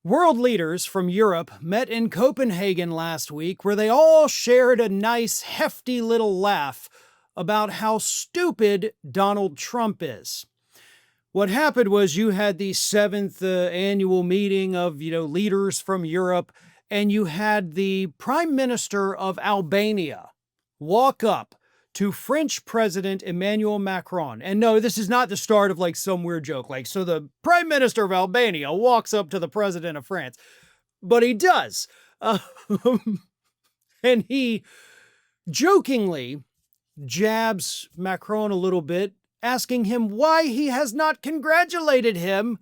World leaders from Europe met in Copenhagen last week where they all shared a nice, hefty little laugh about how stupid Donald Trump is. What happened was you had the seventh annual meeting of, leaders from Europe, and you had the Prime Minister of Albania walk up to French President Emmanuel Macron. And no, this is not the start of some weird joke. So the Prime Minister of Albania walks up to the President of France. But he does. And he jokingly jabs Macron a little bit, asking him why he has not congratulated him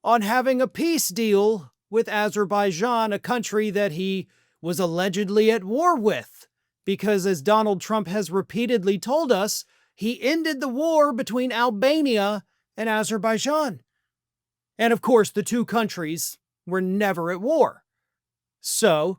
on having a peace deal with Azerbaijan, a country that he was allegedly at war with. Because as Donald Trump has repeatedly told us, he ended the war between Albania and Azerbaijan. And of course, the two countries were never at war. So,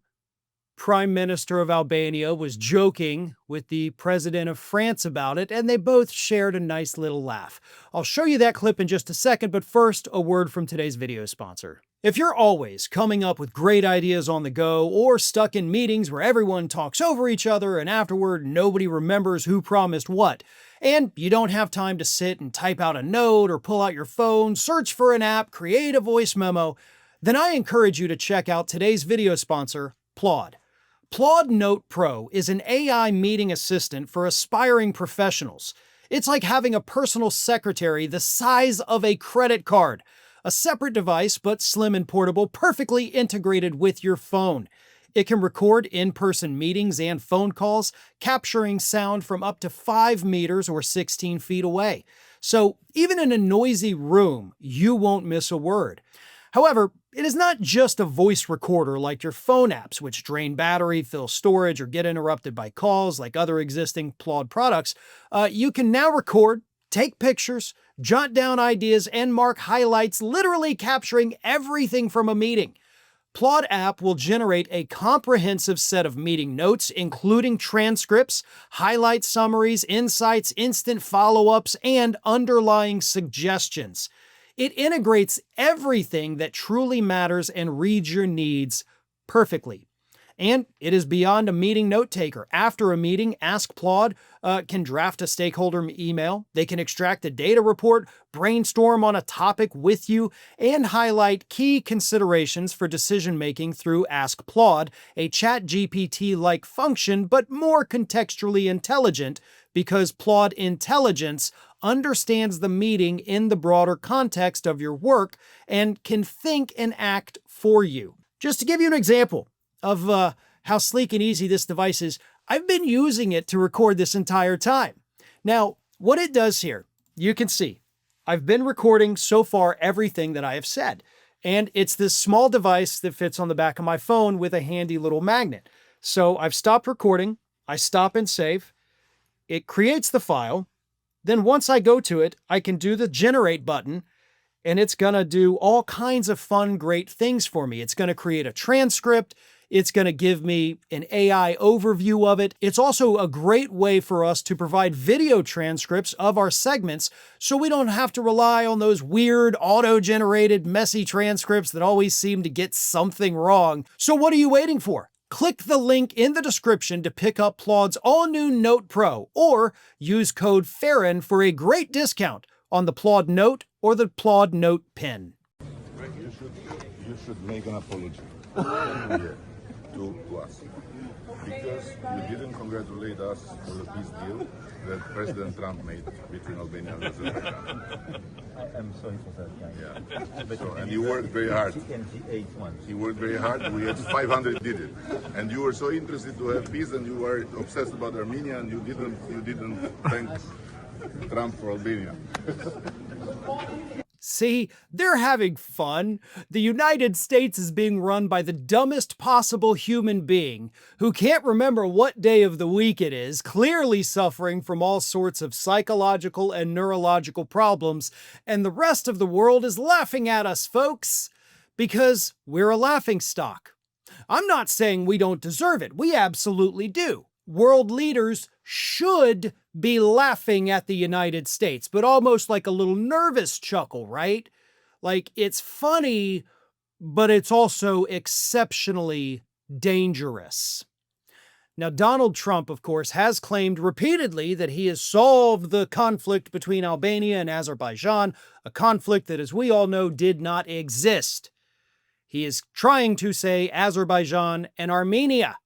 Prime Minister of Albania was joking with the President of France about it, and they both shared a nice little laugh. I'll show you that clip in just a second, but first, a word from today's video sponsor. If you're always coming up with great ideas on the go, or stuck in meetings where everyone talks over each other and afterward nobody remembers who promised what, and you don't have time to sit and type out a note or pull out your phone, search for an app, create a voice memo, then I encourage you to check out today's video sponsor, Plod. Plod Note Pro is an AI meeting assistant for aspiring professionals. It's like having a personal secretary the size of a credit card. A separate device, but slim and portable, perfectly integrated with your phone. It can record in-person meetings and phone calls, capturing sound from up to 5 meters or 16 feet away. So even in a noisy room, you won't miss a word. However, it is not just a voice recorder like your phone apps, which drain battery, fill storage, or get interrupted by calls like other existing Plod products. You can now record, take pictures, jot down ideas, and mark highlights, literally capturing everything from a meeting. Plod app will generate a comprehensive set of meeting notes, including transcripts, highlight summaries, insights, instant follow-ups, and underlying suggestions. It integrates everything that truly matters and reads your needs perfectly. And it is beyond a meeting note taker. After a meeting, Ask Plod can draft a stakeholder email. They can extract a data report, brainstorm on a topic with you, and highlight key considerations for decision-making through Ask Plod, a ChatGPT-like function, but more contextually intelligent because Plod Intelligence understands the meeting in the broader context of your work and can think and act for you. Just to give you an example of how sleek and easy this device is, I've been using it to record this entire time. Now, what it does here, you can see, I've been recording so far everything that I have said. And it's this small device that fits on the back of my phone with a handy little magnet. So I've stopped recording, I stop and save, it creates the file, then once I go to it, I can do the generate button, and it's gonna do all kinds of fun, great things for me. It's gonna create a transcript, it's going to give me an AI overview of it. It's also a great way for us to provide video transcripts of our segments so we don't have to rely on those weird auto-generated messy transcripts that always seem to get something wrong. So what are you waiting for? Click the link in the description to pick up Plod's all-new Note Pro, or use code Farron for a great discount on the Plod Note or the Plod Note Pen. You should make an apology to us, because you didn't congratulate us for the peace deal that President Trump made between Albania and Azerbaijan. I'm sorry for that. Yeah. So, and you worked very hard. You worked very hard. We had 500 did it, and you were so interested to have peace, and you were obsessed about Armenia, and you didn't thank Trump for Albania. See, they're having fun. The United States is being run by the dumbest possible human being who can't remember what day of the week it is, clearly suffering from all sorts of psychological and neurological problems, and the rest of the world is laughing at us, folks, because we're a laughingstock. I'm not saying we don't deserve it. We absolutely do. World leaders should be laughing at the United States, but almost like a little nervous chuckle, right? Like, it's funny, but it's also exceptionally dangerous. Now, Donald Trump, of course, has claimed repeatedly that he has solved the conflict between Albania and Azerbaijan, a conflict that, as we all know, did not exist. He is trying to say Azerbaijan and Armenia,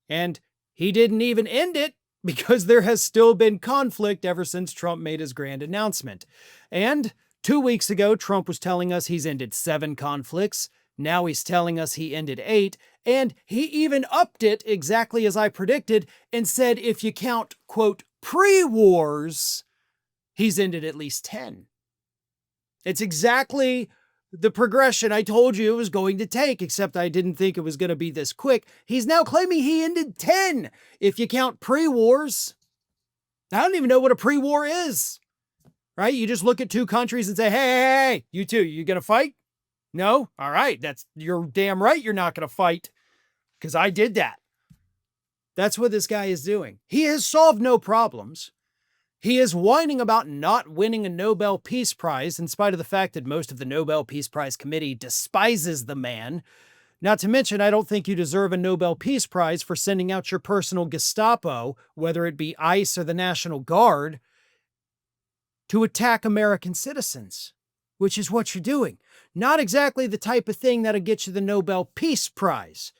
and he didn't even end it because there has still been conflict ever since Trump made his grand announcement. And 2 weeks ago, Trump was telling us he's ended 7 conflicts. Now he's telling us he ended 8, and he even upped it exactly as I predicted and said if you count, quote, pre-wars, he's ended at least 10. It's exactly the progression I told you it was going to take, except I didn't think it was going to be this quick. He's now claiming he ended 10 if you count pre-wars. I don't even know what a pre-war is, right? You just look at 2 countries and say, hey, you two, you going to fight? No? All right. You're damn right you're not going to fight, because I did that. That's what this guy is doing. He has solved no problems. He is whining about not winning a Nobel Peace Prize, in spite of the fact that most of the Nobel Peace Prize committee despises the man. Not to mention, I don't think you deserve a Nobel Peace Prize for sending out your personal Gestapo, whether it be ICE or the National Guard, to attack American citizens, which is what you're doing. Not exactly the type of thing that'll get you the Nobel Peace Prize,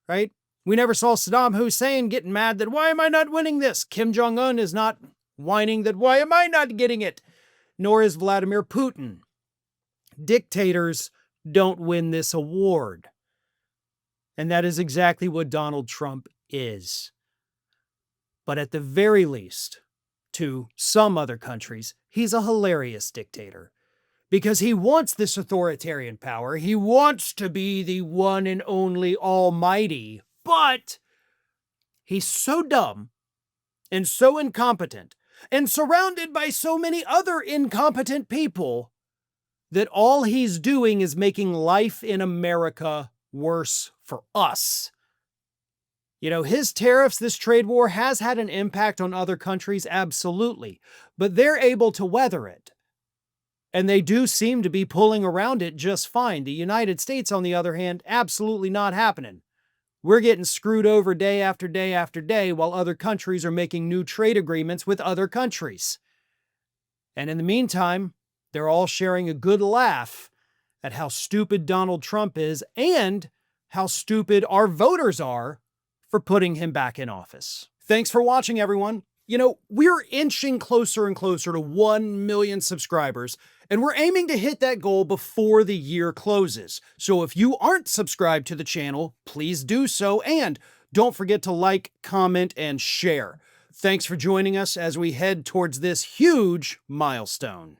right? We never saw Saddam Hussein getting mad that, why am I not winning this? Kim Jong-un is not whining that, why am I not getting it? Nor is Vladimir Putin. Dictators don't win this award. And that is exactly what Donald Trump is. But at the very least, to some other countries, he's a hilarious dictator. Because he wants this authoritarian power. He wants to be the one and only almighty. But he's so dumb and so incompetent and surrounded by so many other incompetent people that all he's doing is making life in America worse for us. You know, his tariffs, this trade war has had an impact on other countries, absolutely. But they're able to weather it. And they do seem to be pulling around it just fine. The United States, on the other hand, absolutely not happening. We're getting screwed over day after day after day while other countries are making new trade agreements with other countries. And in the meantime, they're all sharing a good laugh at how stupid Donald Trump is and how stupid our voters are for putting him back in office. Thanks for watching, everyone. You know, we're inching closer and closer to 1 million subscribers, and we're aiming to hit that goal before the year closes. So if you aren't subscribed to the channel, please do so, and don't forget to like, comment, and share. Thanks for joining us as we head towards this huge milestone.